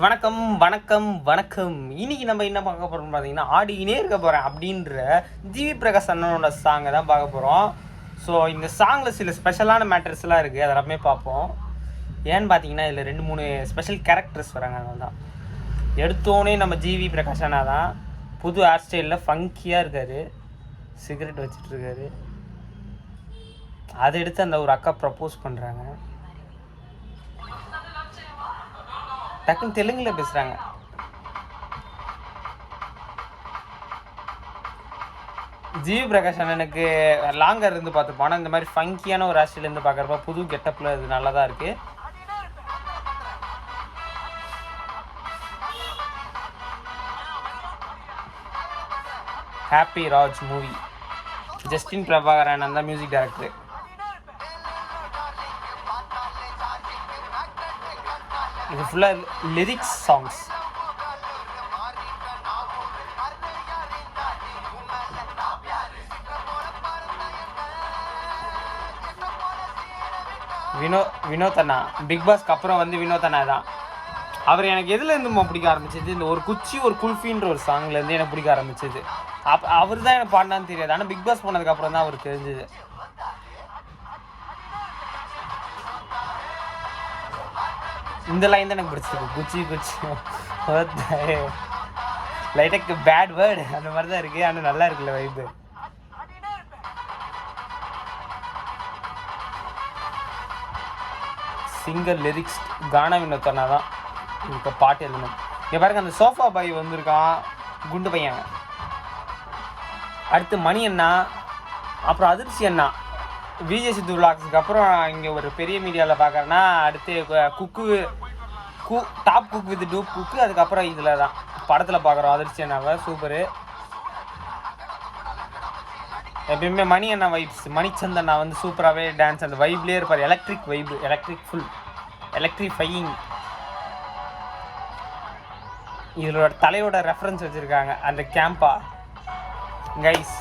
வணக்கம் வணக்கம் வணக்கம். இன்னைக்கு நம்ம என்ன பார்க்க போகிறோம் பார்த்தீங்கன்னா, ஆடிக்கினே இருக்க போகிறேன் அப்படின்ற ஜிவி பிரகாஷ் அண்ணனோட சாங்கை தான் பார்க்க போகிறோம். ஸோ இந்த சாங்கில் சில ஸ்பெஷலான மேட்டர்ஸ்லாம் இருக்குது, அதெல்லாமே பார்ப்போம். ஏன்னு பார்த்தீங்கன்னா இதில் 2-3 ஸ்பெஷல் கேரக்டர்ஸ் வராங்க. அதனால தான் எடுத்தோடனே நம்ம ஜிவி பிரகாஷ் அண்ணா தான் புது ஹேர் ஸ்டைலில் ஃபங்கியாக இருக்கார், சிகரெட் வச்சிட்ருக்காரு. அதை எடுத்து அந்த ஒரு அக்கா ப்ரப்போஸ் பண்ணுறாங்க. டக்குன்னு தெலுங்குல பேசுகிறாங்க. ஜிவி பிரகாஷ் அண்ணனுக்கு லாங்கர் இருந்து பார்த்துருப்போம். ஆனால் இந்த மாதிரி ஃபங்கியான ஒரு ஹேர் இருந்து பார்க்குறப்ப புது கெட்டப்பில் இது நல்லா தான் இருக்குது. Happy Raj movie, Justin Prabhakaran அந்த மியூசிக் டைரக்டர். இது ஃபுல்லாக லிரிக்ஸ் சாங்ஸ். வினோத் அண்ணா பிக் பாஸ்க்கு அப்புறம் வந்து வினோத் அண்ணா தான். அவர் எனக்கு எதுலேருந்து பிடிக்க ஆரம்பிச்சது, இந்த ஒரு குச்சி ஒரு குல்ஃபின்ற ஒரு சாங்லேருந்து எனக்கு பிடிக்க ஆரம்பிச்சது. அவர் தான் எனக்கு பாடினான்னு தெரியாது, ஆனால் பிக் பாஸ் போனதுக்கப்புறம் தான் அவருக்கு தெரிஞ்சது. இந்த லைன் தான் எனக்கு பிடிச்சிருக்கு, குச்சி குச்சி லைட்டாக பேட் வேர்டு அந்த மாதிரி தான் இருக்குது, ஆனால் நல்லா இருக்குல்ல வைப்பு. சிங்கர் லிரிக்ஸ் கானா வினோத் அண்ணா தான் இப்போ பாட்டு எழுதணும். இங்கே பாருங்க, அந்த சோஃபா பாய் வந்திருக்கான், குண்டு பையன். அடுத்து மணி அண்ணா, அப்புறம் அதிர்ச்சி அண்ணா. விஜய் சித்து விளாக்ஸுக்கு அப்புறம் இங்கே ஒரு பெரிய மீடியாவில் பார்க்குறேன்னா அடுத்து top cook with dupe cook. அதுக்கப்புறம் இதில் தான் படத்தில் பார்க்குறோம் அதிர்ச்சி அண்ணாவை. சூப்பரு. எப்பயுமே மணி அண்ணா வைப்ஸ், மணிச்சந்த் அண்ணா வந்து சூப்பராகவே டான்ஸ் அந்த வைப்லேயே இருப்பார். எலக்ட்ரிக் வைப்பு, ஃபுல் எலக்ட்ரிஃபையிங். இதோட தலையோட ரெஃபரன்ஸ் வச்சுருக்காங்க, அந்த கேம்பா கைஸ்.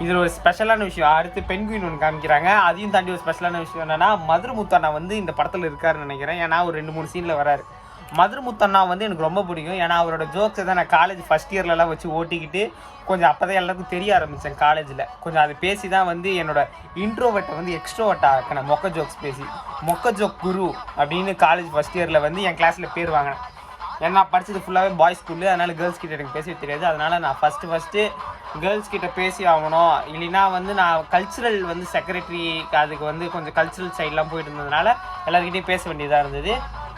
இதில் ஒரு ஸ்பெஷலான விஷயம், அடுத்து பென்குயின் ஒன்று காமிக்கிறாங்க. அதையும் தாண்டி ஒரு ஸ்பெஷலான விஷயம் என்னென்னா, மதுரமுத்தண்ணா வந்து இந்த படத்தில் இருக்காருன்னு நினைக்கிறேன். ஏன்னா ஒரு 2-3 சீனில் வராரு. மதுரமுத்தண்ணா வந்து எனக்கு ரொம்ப பிடிக்கும். ஏன்னா அவரோட ஜோக்ஸை தான் நான் காலேஜ் ஃபஸ்ட் இயர்லலாம் வச்சு ஓட்டிக்கிட்டு கொஞ்சம் அப்போ தான் எல்லாருக்கும் தெரிய ஆரம்பித்தேன் காலேஜில். கொஞ்சம் அதை பேசி தான் வந்து என்னோட இன்ட்ரோவர்ட்டை வந்து எக்ஸ்ட்ரோவர்ட் ஆக்கினேன். மொக்க ஜோக்ஸ் பேசி, மொக்க ஜோக் குரு அப்படின்னு காலேஜ் ஃபஸ்ட் இயரில் வந்து என் கிளாஸில் பேர் வாங்கினேன். ஏன்னா படித்தது ஃபுல்லாகவே பாய்ஸ் ஸ்கூலு, அதனால் கேர்ள்ஸ் கிட்ட எனக்கு பேச தெரியாது. அதனால் நான் ஃபஸ்ட்டு கேர்ள்ஸ் கிட்ட பேசி ஆகணும், இல்லைன்னா வந்து நான் கல்ச்சுரல் வந்து செக்ரட்டரி, அதுக்கு வந்து கொஞ்சம் கல்ச்சுரல் சைட்லாம் போயிட்டு இருந்ததுனால எல்லாருக்கிட்டையும் பேச வேண்டியதாக இருந்தது.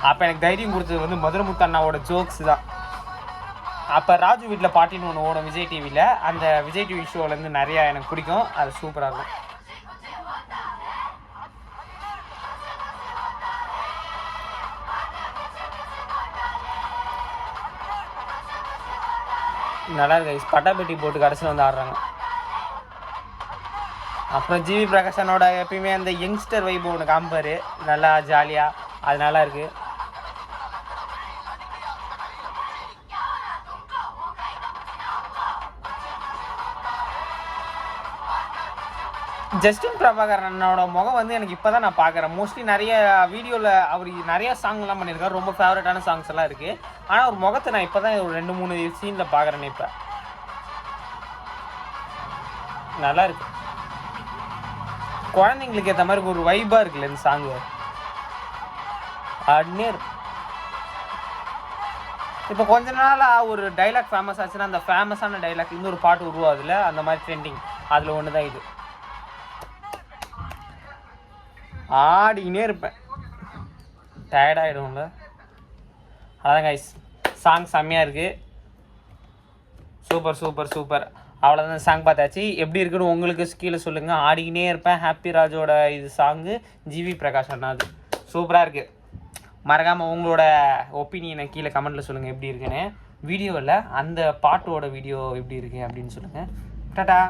அப்போ எனக்கு தைரியம் கொடுத்தது வந்து மதுரமுத்து அண்ணாவோட ஜோக்ஸ் தான். அப்போ ராஜு வீட்டில் பாட்டின்னு ஒன்று ஓடும் விஜய் டிவியில், அந்த விஜய் டிவி ஷோலேருந்து நிறையா எனக்கு பிடிக்கும், அது சூப்பராக இருக்கும். நல்லா இருக்கு. பட்டாபெட்டி போட்டு கடைசியில் வந்து ஆடுறாங்க. அப்புறம் ஜிவி பிரகாஷனோட எப்பயுமே அந்த யங்ஸ்டர் வைப் ஒன்று காமிப்பார், நல்லா ஜாலியாக, அது நல்லா இருக்குது. ஜஸ்டின் பிரபாகரனோட முகம் வந்து எனக்கு இப்போ தான் நான் பார்க்குறேன். மோஸ்ட்லி நிறைய வீடியோவில் அவர் நிறையா சாங்லாம் பண்ணியிருக்காரு, ரொம்ப ஃபேவரட்டான சாங்ஸ் எல்லாம் இருக்குது. ஆனால் ஒரு முகத்தை நான் இப்போ தான் ஒரு 2-3 சீனில் பார்க்குறேன்னு. இப்போ நல்லா இருக்கு, குழந்தைங்களுக்கு ஏற்ற மாதிரி ஒரு வைப்பாக இருக்குல்ல இந்த சாங்கு. அட்னேர் இப்போ கொஞ்ச நாளாக ஒரு டைலாக் ஃபேமஸ் ஆச்சுன்னா அந்த ஃபேமஸான டைலாக் இன்னொரு பாட்டு உருவாதுல, அந்த மாதிரி ட்ரெண்டிங் அதில் ஒன்று தான் இது. ஆடிக்கினே இருப்பேன், டயர்டாகிடும்ல. அதான் கைஸ், சாங் செம்மையாக இருக்குது. சூப்பர். அவ்வளோதான், சாங் பார்த்தாச்சு. எப்படி இருக்குன்னு உங்களுக்கு கீழே சொல்லுங்கள். ஆடிக்கினே இருப்பேன், ஹாப்பி ராஜோட இது சாங்கு, ஜிவி பிரகாஷ் அண்ணா. அது சூப்பராக இருக்குது. மறக்காமல் உங்களோட ஒப்பீனியனை கீழே கமெண்ட்டில் சொல்லுங்கள் எப்படி இருக்குன்னு. வீடியோவில் அந்த பாட்டோட வீடியோ எப்படி இருக்குது அப்படின்னு சொல்லுங்கள். டாடா.